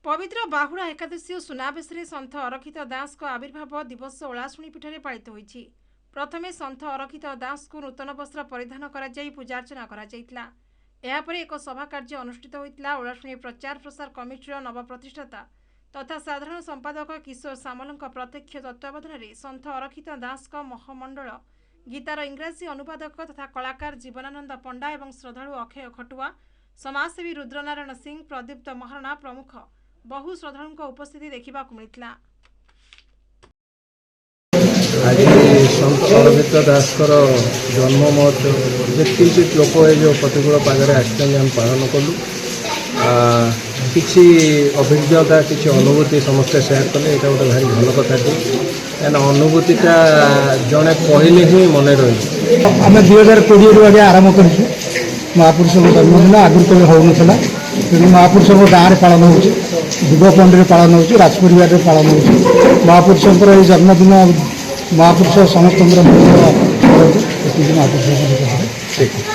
पवित्र बाहुड़ा एकादशी और सुनाबेश सन्थ अरखित दास को आविर्भाव दिवस ओलाशुणी पीठ में पालित होइछि। प्रथमे सन्थ अरखित दास को नूतन वस्त्र परिधान कराई पूजार्चना कराଯାଇଥିଲା। एहापरे एक सभा कार्य अनुष्ठित होइतिला। ओलाशुणी प्रचार प्रसार कमिटीर नवप्रतिष्ठाता तथा साधारण संपादक किशोर सामलଙ୍କ प्रत्यक्ष तत्वावधान में सन्थ अरखित दास महामंडल गीतार इंग्राजी अनुवादक तथा कलाकार जीवनानंद पंडा और श्रद्धालु अक्षय खटुआ, समाजसेवी रुद्रनारायण सिंह, प्रदीप्त महाराणा प्रमुख बहु श्रद्धालुओं उपस्थिति देखा मिलता। आज सन्त अरखित दास जन्म महोत्सव किंचित लोक जो प्रतिकूल पागे आम पालन कलु किसी अभिज्ञता किसी अनुभूति समस्ते सेयार कले। यहाँ गोटे भारी भल कथा क्या अनुभूतिटा जड़े कहले ही मन रही। आम 2020 आगे आरंभ कर महापुरुष जन्मदिन आगुरी कभी हो ना तेणु महापुरुष गाँव में पालन हो दुबपंडी पालन हो राजपरिवार पालन हो महापुरुषर ये जन्मदिन महापुरुष समस्त महापुरुष।